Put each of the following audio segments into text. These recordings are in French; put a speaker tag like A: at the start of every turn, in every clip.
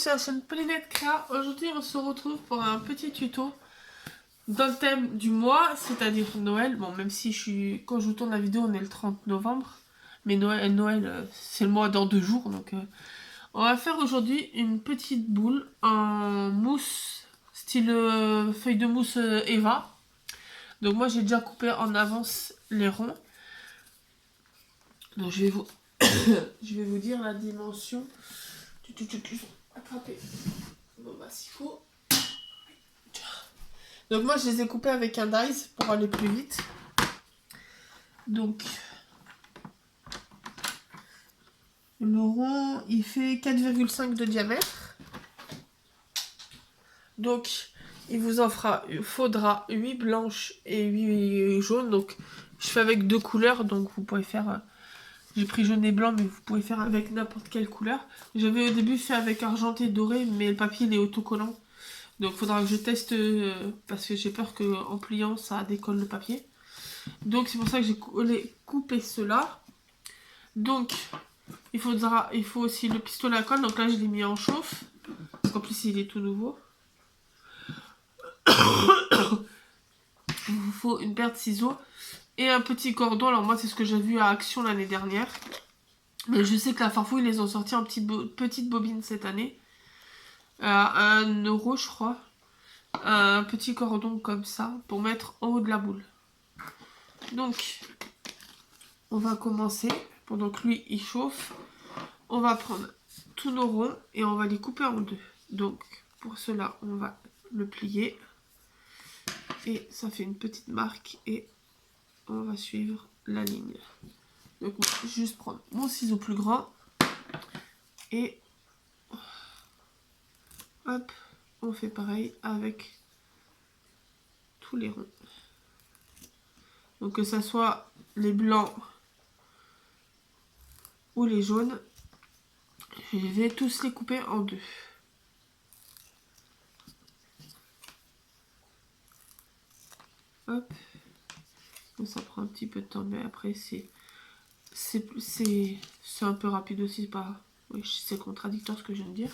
A: sur la chaîne Paulinette Créa. Aujourd'hui on se retrouve pour un petit tuto dans le thème du mois, c'est-à-dire Noël. Bon, même si quand je vous tourne la vidéo on est le 30 novembre, mais Noël c'est le mois dans 2 jours. Donc on va faire aujourd'hui une petite boule en mousse, style feuille de mousse Eva. Donc moi j'ai déjà coupé en avance les ronds. Donc je vais vous, je vais vous dire la dimension. Attrapez. Bon bah s'il faut. Donc moi je les ai coupés avec un dice pour aller plus vite. Donc le rond il fait 4,5 de diamètre. Donc il vous en faudra 8 blanches et 8 jaunes. Donc je fais avec 2 couleurs, donc vous pouvez faire... j'ai pris jaune et blanc, mais vous pouvez faire avec n'importe quelle couleur. J'avais au début fait avec argenté doré, mais le papier il est autocollant. Donc il faudra que je teste parce que j'ai peur qu'en pliant ça décolle le papier. Donc c'est pour ça que j'ai coupé cela. Donc il faut aussi le pistolet à colle. Donc là je l'ai mis en chauffe. Parce qu'en plus il est tout nouveau. Il vous faut une paire de ciseaux et un petit cordon. Alors moi c'est ce que j'ai vu à Action l'année dernière. Mais je sais que la Farfouille ils les ont sortis en petite bobine cette année. À 1 € je crois. Un petit cordon comme ça pour mettre en haut de la boule. Donc on va commencer. Pendant que lui il chauffe, on va prendre tous nos ronds et on va les couper en deux. Donc pour cela on va le plier et ça fait une petite marque et on va suivre la ligne. Donc moi, je vais juste prendre mon ciseau plus grand et hop, on fait pareil avec tous les ronds. Donc que ça soit les blancs ou les jaunes, je vais tous les couper en deux. Hop. Donc ça prend un petit peu de temps, mais après c'est un peu rapide aussi. Pas... Oui, c'est contradictoire ce que je viens de dire.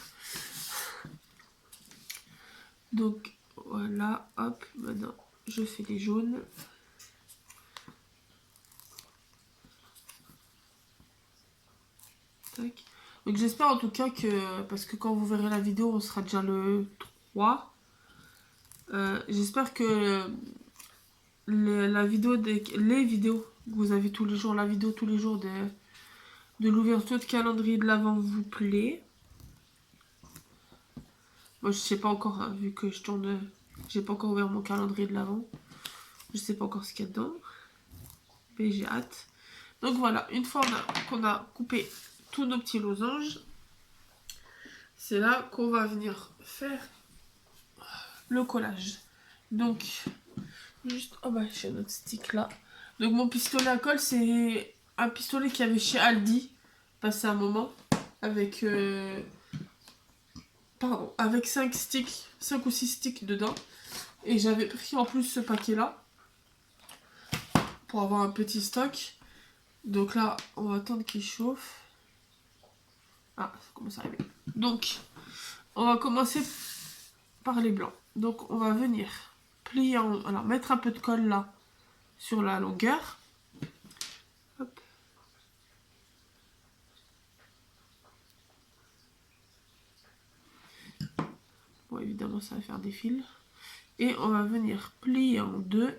A: Donc voilà, hop, maintenant je fais les jaunes. Tac. Donc j'espère en tout cas que, parce que quand vous verrez la vidéo, on sera déjà le 3. J'espère que les vidéos, vous avez tous les jours, la vidéo tous les jours de l'ouverture de calendrier de l'Avent vous plaît. Moi je sais pas encore, hein, vu que je tourne, j'ai pas encore ouvert mon calendrier de l'Avent. Je sais pas encore ce qu'il y a dedans. Mais j'ai hâte. Donc voilà, une fois qu'on a coupé tous nos petits losanges, c'est là qu'on va venir faire le collage. Donc, juste, oh bah j'ai notre stick là. Donc mon pistolet à colle, c'est un pistolet qu'il y avait chez Aldi, passé un moment, avec, avec 5 ou 6 sticks dedans. Et j'avais pris en plus ce paquet là, pour avoir un petit stock. Donc là, on va attendre qu'il chauffe. Ah, ça commence à arriver. Donc, on va commencer par les blancs. Donc, on va venir plier en... Alors, mettre un peu de colle là, sur la longueur. Hop. Bon, évidemment, ça va faire des fils. Et on va venir plier en deux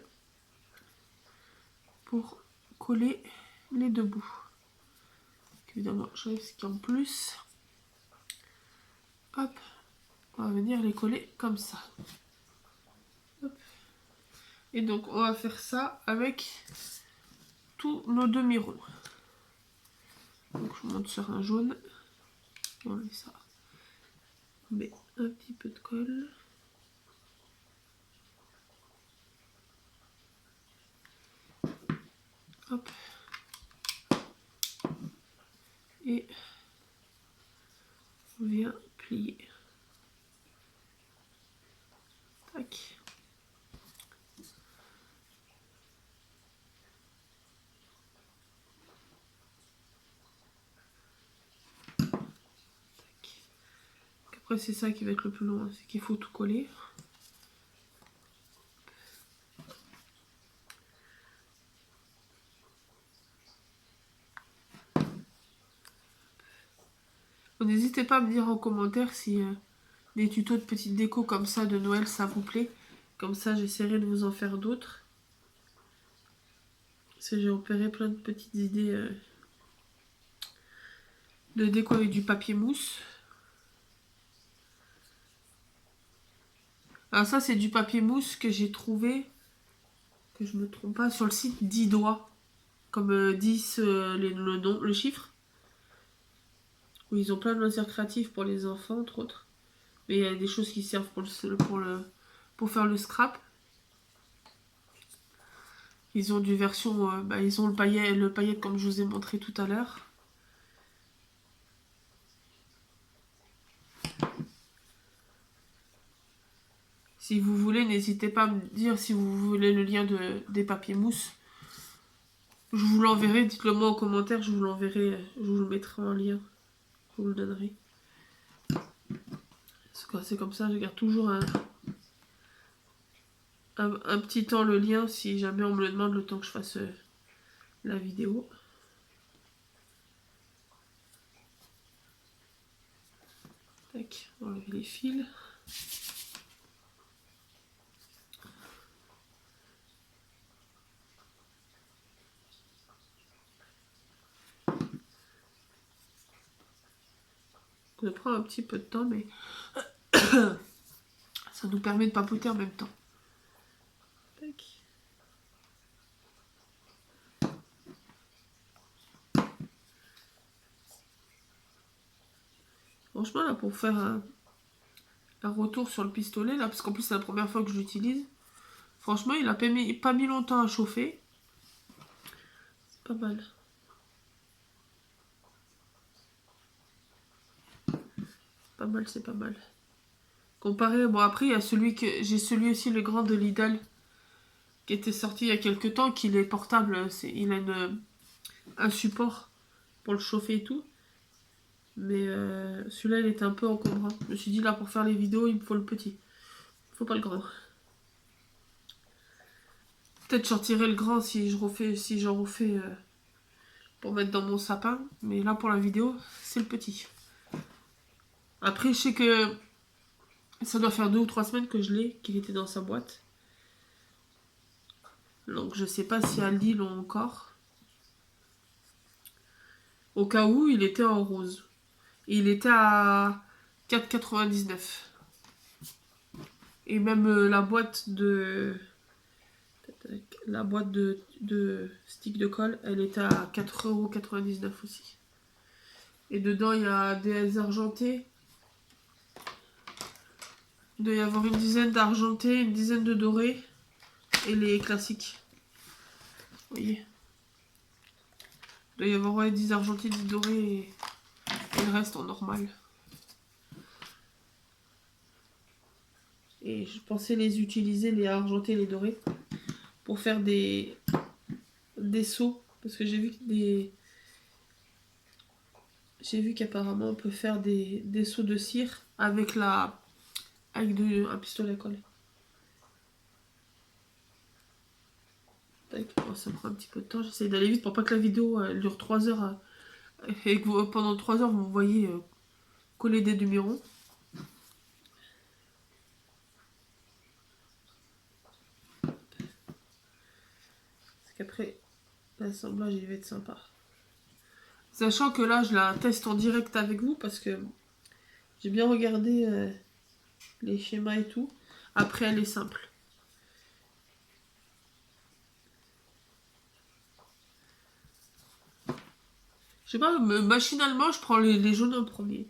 A: pour coller les deux bouts. Donc, évidemment, j'enlève ce qui est en plus. Hop. On va venir les coller comme ça. Hop. Et donc, on va faire ça avec tous nos demi-ronds. Donc, je monte sur un jaune. On met ça. On met un petit peu de colle. Hop. Et on vient plier. Tac. Après, c'est ça qui va être le plus long, hein, c'est qu'il faut tout coller. N'hésitez pas à me dire en commentaire si des tutos de petites déco comme ça de Noël, ça vous plaît. Comme ça, j'essaierai de vous en faire d'autres. Parce que j'ai repéré plein de petites idées de déco avec du papier mousse. Alors ça, c'est du papier mousse que j'ai trouvé, que je me trompe pas, sur le site 10 doigts. Comme 10, le nom, le chiffre. Où ils ont plein de loisirs créatifs pour les enfants, entre autres. Mais il y a des choses qui servent pour faire le scrap. Ils ont du version, ils ont le paillette comme je vous ai montré tout à l'heure. Si vous voulez, n'hésitez pas à me dire si vous voulez le lien des papiers mousse. Je vous l'enverrai, dites-le moi en commentaire, je vous l'enverrai, je vous le mettrai en lien. Je vous le donnerai. C'est comme ça, je garde toujours un petit temps le lien si jamais on me le demande le temps que je fasse la vidéo. Tac, enlever les fils. Ça prend un petit peu de temps, mais ça nous permet de papoter en même temps. Tac. Franchement, là, pour faire un retour sur le pistolet, là, parce qu'en plus, c'est la première fois que je l'utilise. Franchement, il a pas mis longtemps à chauffer. C'est pas mal. Pas mal, c'est pas mal. Comparé, bon après, il y a j'ai celui aussi, le grand de Lidl, qui était sorti il y a quelques temps, qu'il est portable, il a un support pour le chauffer et tout. Mais celui-là, il était un peu encombrant. Je me suis dit, là, pour faire les vidéos, il me faut le petit. Il faut pas le grand. Peut-être j'en tirerai le grand si j'en refais pour mettre dans mon sapin. Mais là, pour la vidéo, c'est le petit. Après, je sais que ça doit faire 2 ou 3 semaines que je l'ai, qu'il était dans sa boîte. Donc, je sais pas si Aldi l'ont encore. Au cas où, il était en rose. Et il était à 4,99 €. Et même la boîte de stick de colle, elle était à 4,99 € aussi. Et dedans, il y a des argentés. Il doit y avoir une dizaine d'argentés, une dizaine de dorés. Et les classiques. Vous voyez. Il doit y avoir 10 argentés, 10 dorés et le reste en normal. Et je pensais les utiliser, les argentés et les dorés, pour faire des seaux. Parce que j'ai vu qu'apparemment on peut faire des seaux de cire avec un pistolet à colle. Bon, ça prend un petit peu de temps, j'essaie d'aller vite pour pas que la vidéo dure 3 heures et que pendant 3 heures vous voyez coller des demi-ronds. Parce qu'après l'assemblage il va être sympa. Sachant que là je la teste en direct avec vous parce que j'ai bien regardé les schémas et tout. Après elle est simple. Je sais pas, machinalement je prends les jaunes en premier.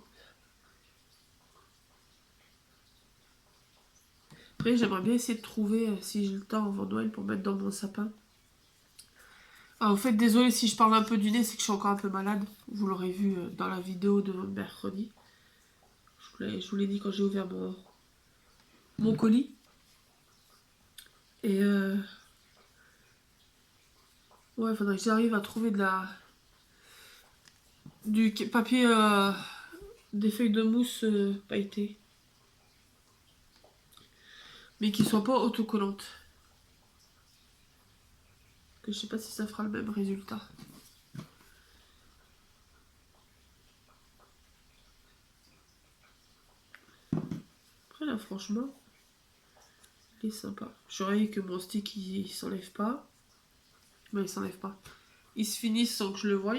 A: Après j'aimerais bien essayer de trouver si j'ai le temps avant Noël pour mettre dans mon sapin. Ah, en fait, désolé si je parle un peu du nez, c'est que je suis encore un peu malade. Vous l'aurez vu dans la vidéo de mercredi. Je vous l'ai dit quand j'ai ouvert mon colis. Et ouais, il faudrait que j'arrive à trouver du papier des feuilles de mousse pailletées. Mais qui soient pas autocollantes. Que je sais pas si ça fera le même résultat. Après là franchement, il est sympa. Je voyais que mon stick il s'enlève pas. Mais il s'enlève pas. Il se finit sans que je le voie.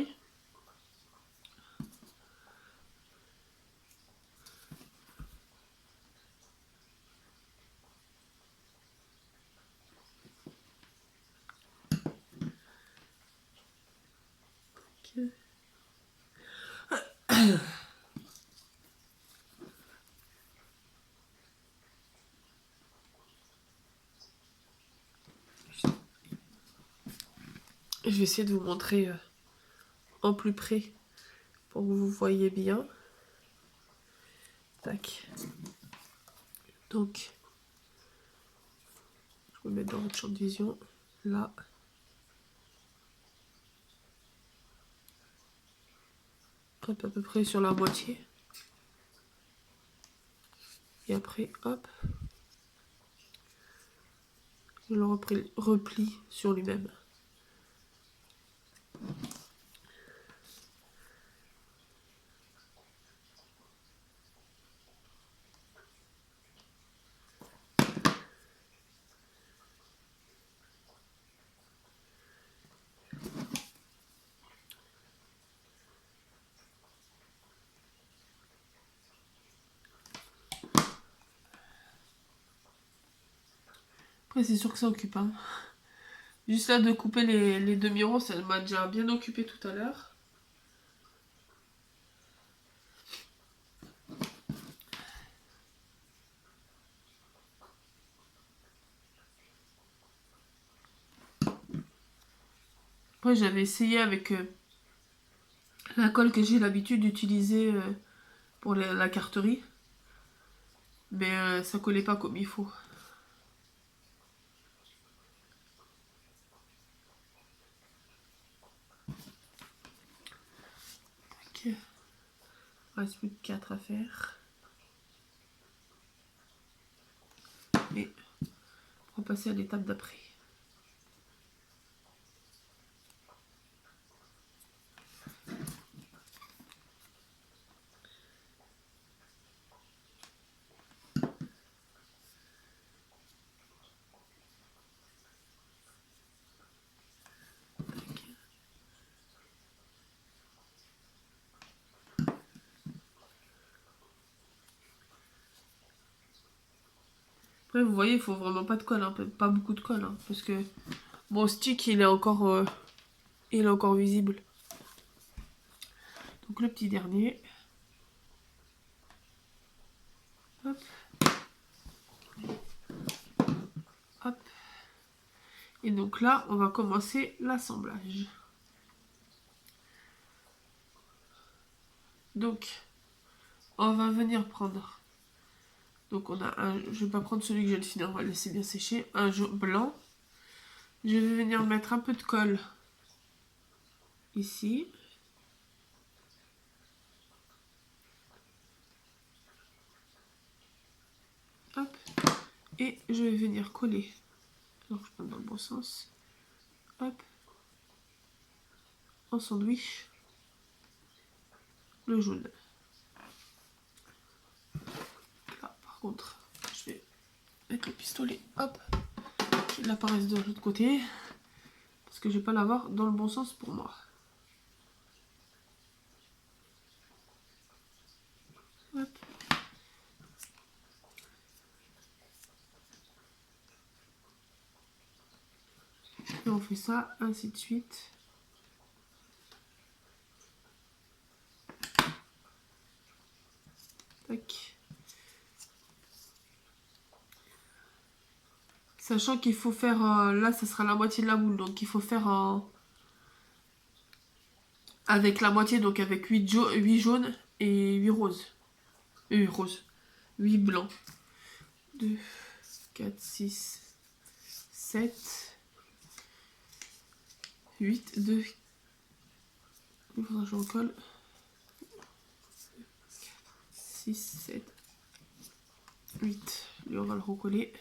A: Okay. Je vais essayer de vous montrer en plus près pour que vous voyez bien. Tac. Donc, je vais me mettre dans votre champ de vision. Là. Hop, à peu près sur la moitié. Et après, hop. Je le replie sur lui-même. Après, c'est sûr que ça occupe. Hein. Juste là, de couper les demi-ronds, ça m'a déjà bien occupé tout à l'heure. Après, j'avais essayé avec la colle que j'ai l'habitude d'utiliser pour la carterie. Mais ça collait pas comme il faut. Ok. Il reste plus que 4 à faire. Et on va passer à l'étape d'après. Après, vous voyez, il faut vraiment pas de colle, hein, pas beaucoup de colle, hein, parce que mon stick, il est encore visible. Donc le petit dernier. Hop. Hop. Et donc là, on va commencer l'assemblage. Donc, on va venir prendre. Donc on a un, je vais pas prendre celui que je viens de finir, on va le laisser bien sécher. Un jaune blanc. Je vais venir mettre un peu de colle ici. Hop. Et je vais venir coller. Alors je prends dans le bon sens. Hop. En sandwich. Le jaune. Là, par contre, je vais mettre le pistolet. Hop. Qu'il apparaisse de l'autre côté. Parce que je vais pas l'avoir dans le bon sens pour moi. Hop. Et on fait ça, ainsi de suite. Tac. Sachant qu'il faut faire, là ça sera la moitié de la boule, donc il faut faire avec la moitié, donc avec 8 jaunes et 8 roses. 8 roses. 8 blancs. 2, 4, 6, 7, 8, 2. Il faudra que je recolle. 6, 7, 8. Lui, on va le recoller.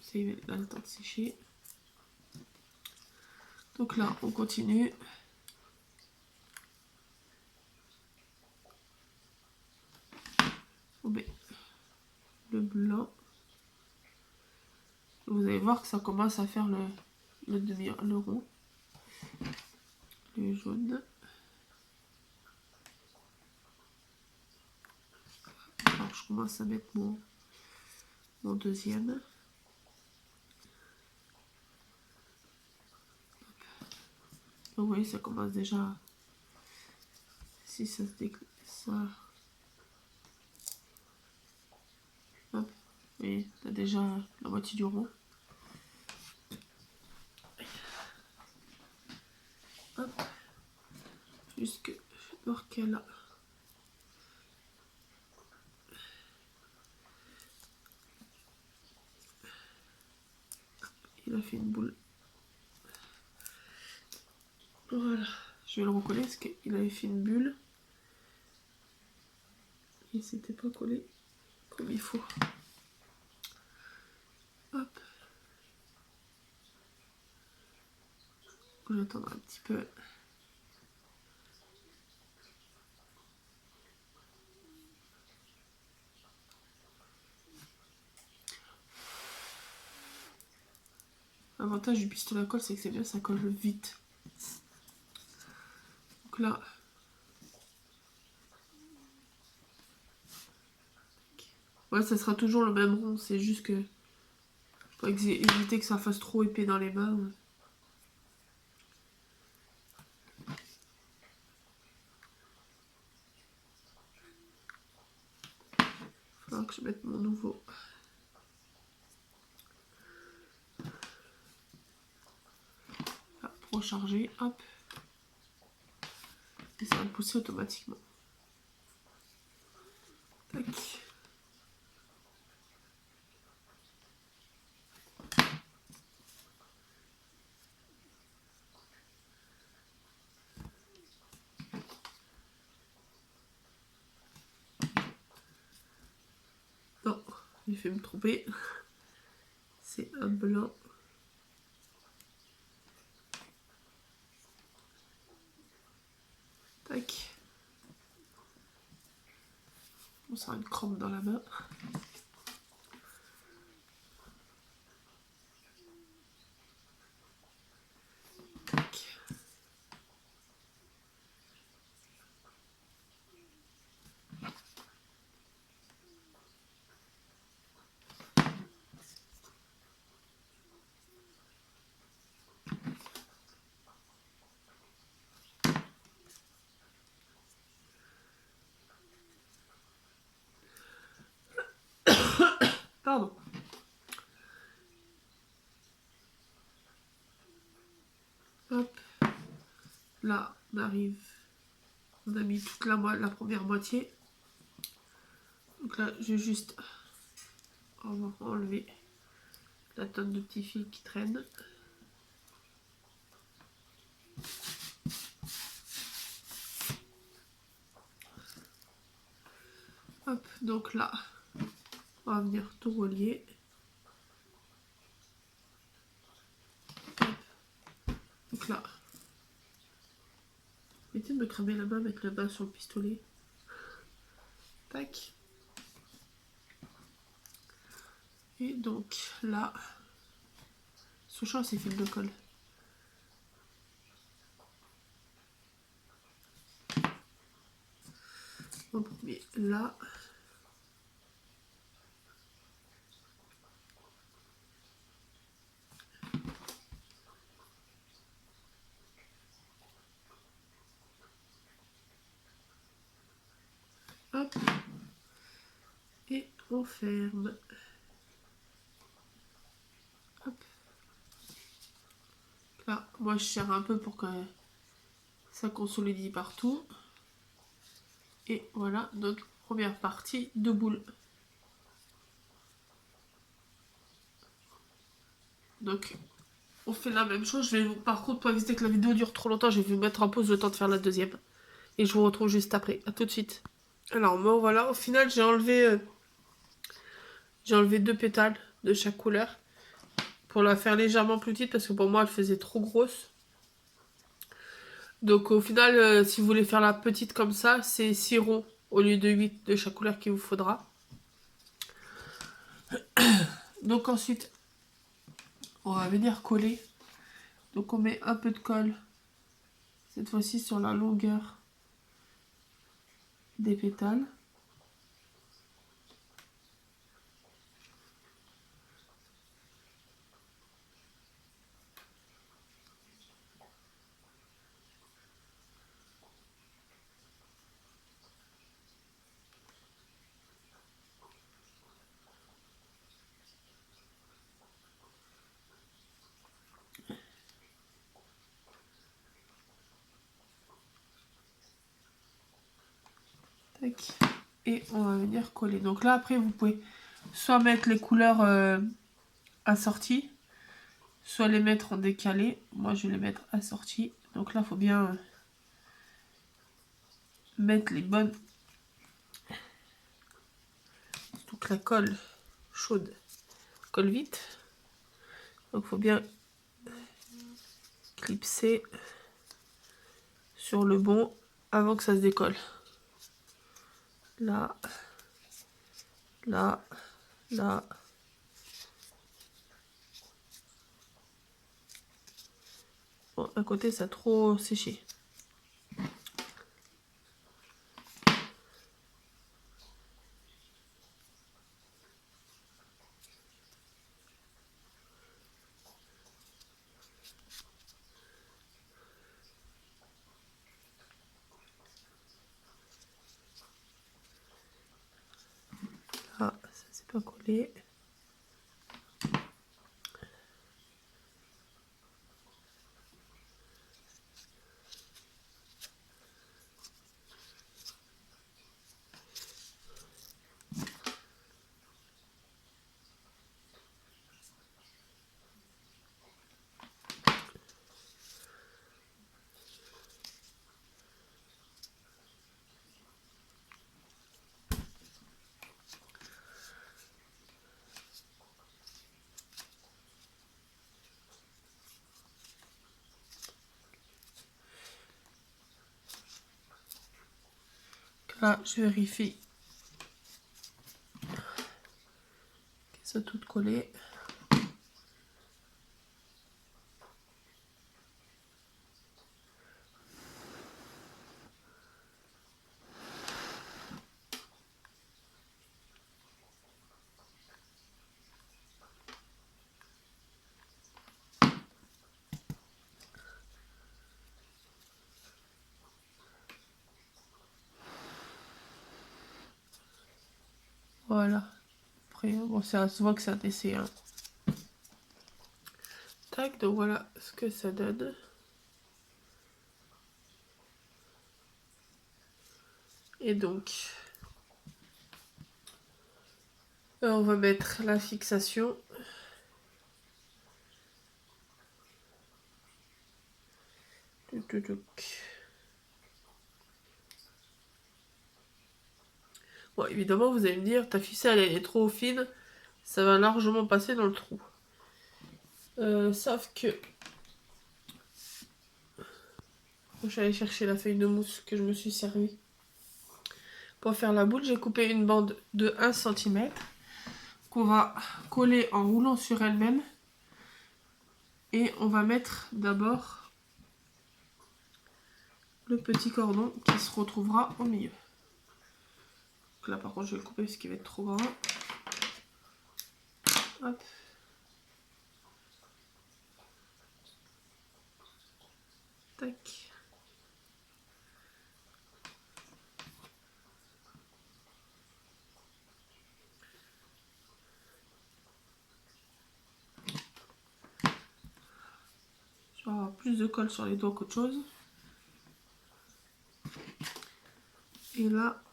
A: Ça y est, là, le temps de sécher. Donc là, on continue. On met le blanc. Vous allez voir que ça commence à faire le rond. Le jaune. Alors je commence à mettre mon deuxième. Donc, vous voyez, ça commence déjà. Si ça se déclenche, ça. Hop, vous voyez, on a déjà la moitié du rond. Hop, jusque voir qu'elle a. Il a fait une boule. Voilà, je vais le recoller parce qu'il avait fait une bulle. Et c'était pas collé comme il faut. Hop. On va attendre un petit peu. L'avantage du pistolet à colle, c'est que c'est bien, ça colle vite. Donc là, ouais, ça sera toujours le même rond, c'est juste que faut éviter que ça fasse trop épais dans les mains. Il faudra que je mette mon nouveau. Là, pour recharger, hop. Et ça va me pousser automatiquement. Tac. Non, j'ai fait me tromper. C'est un blanc. Tac. On sera une crampe dans la main. Tac. Pardon. Hop. Là, on arrive. On a mis toute la première moitié. Donc là, je vais juste enlever la tonne de petits fils qui traînent. Hop, donc là, on va venir tout relier. Hop. Donc là, évitez de me cramer la main, mettre la main sur le pistolet. Tac. Et donc là, ce champ c'est fil de colle. On met là. Hop. Et on ferme. Hop. Là, moi je serre un peu pour que ça consolidie partout. Et voilà notre première partie de boule. Donc on fait la même chose. Par contre, pour éviter que la vidéo dure trop longtemps, je vais vous mettre en pause le temps de faire la deuxième. Et je vous retrouve juste après. A tout de suite. Alors moi voilà, au final j'ai enlevé 2 pétales de chaque couleur. Pour la faire légèrement plus petite parce que pour moi elle faisait trop grosse. Donc au final, si vous voulez faire la petite comme ça, c'est 6 ronds au lieu de 8 de chaque couleur qu'il vous faudra. Donc ensuite, on va venir coller. Donc on met un peu de colle, cette fois-ci sur la longueur des pétales. Tac. Et on va venir coller. Donc là après vous pouvez soit mettre les couleurs assorties, soit les mettre en décalé. Moi je vais les mettre assorties. Donc là il faut bien mettre les bonnes. Surtout que la colle chaude colle vite. Donc il faut bien clipser sur le bon avant que ça se décolle. Là, là, là. Bon, à côté ça a trop séché. Ah, ça c'est pas collé. Là, je vérifie qu'elles sont toutes collées. Voilà. Après, bon, ça se voit que c'est un essai. Hein. Tac, donc voilà ce que ça donne. Et donc, on va mettre la fixation. Bon, évidemment, vous allez me dire, ta ficelle, elle est trop fine. Ça va largement passer dans le trou. Sauf que... J'allais chercher la feuille de mousse que je me suis servi. Pour faire la boule, j'ai coupé une bande de 1 cm qu'on va coller en roulant sur elle-même. Et on va mettre d'abord le petit cordon qui se retrouvera au milieu. Donc là par contre je vais le couper parce qu'il va être trop grand. Hop. Tac. Je vais avoir plus de colle sur les doigts qu'autre chose. Et là,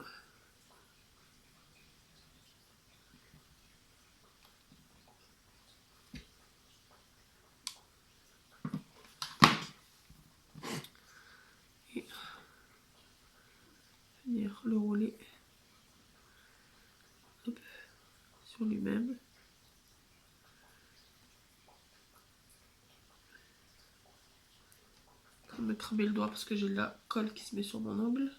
A: sur lui-même. Je vais me cramer le doigt parce que j'ai de la colle qui se met sur mon ongle.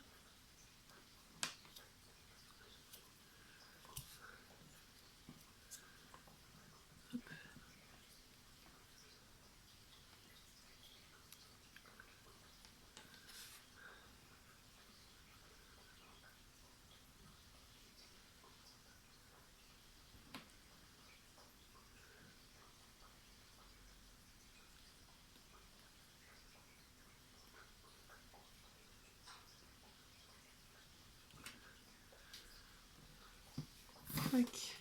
A: Tac.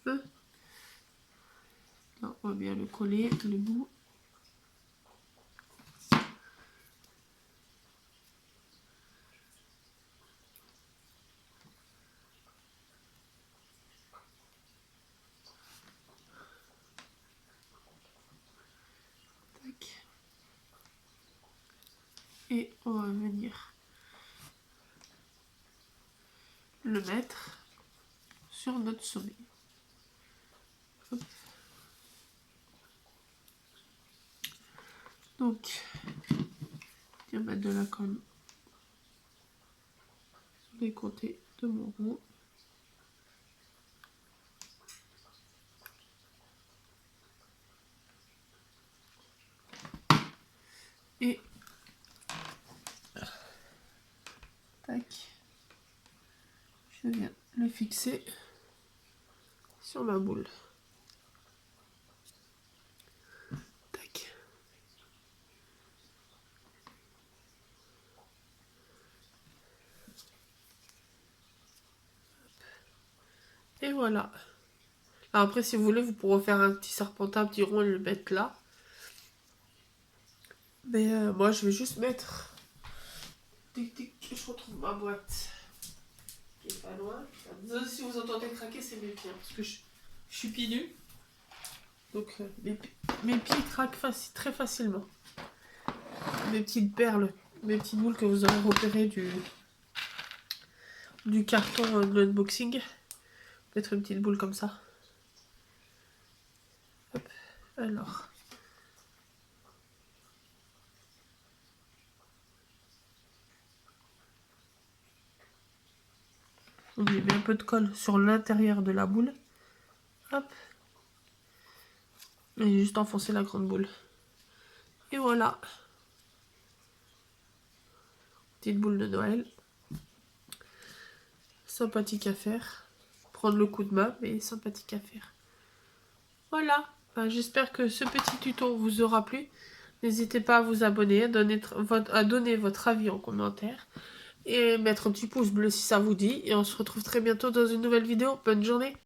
A: Là, on va bien le coller, le bout. Tac. Et on va venir le mettre sur notre sommet. Hop. Donc, je vais mettre de la colle sur les côtés de mon rond. Et tac, je viens le fixer sur ma boule. Tac. Et voilà. Alors après, si vous voulez, vous pourrez faire un petit serpentin, un petit rond et le mettre là. Mais moi, je vais juste mettre... Tic, tic, je retrouve ma boîte. Qui est pas loin. Désolé si vous entendez craquer, c'est mes pieds. Parce que je suis pieds nus. Donc mes pieds craquent très facilement. Mes petites perles, mes petites boules que vous aurez repérées du carton de l'unboxing. Mettre une petite boule comme ça. Hop. Alors. On met un peu de colle sur l'intérieur de la boule. Hop. Et juste enfoncer la grande boule. Et voilà. Petite boule de Noël. Sympathique à faire. Prendre le coup de main, mais sympathique à faire. Voilà. Enfin, j'espère que ce petit tuto vous aura plu. N'hésitez pas à vous abonner, à donner votre avis en commentaire. Et mettre un petit pouce bleu si ça vous dit. Et on se retrouve très bientôt dans une nouvelle vidéo. Bonne journée.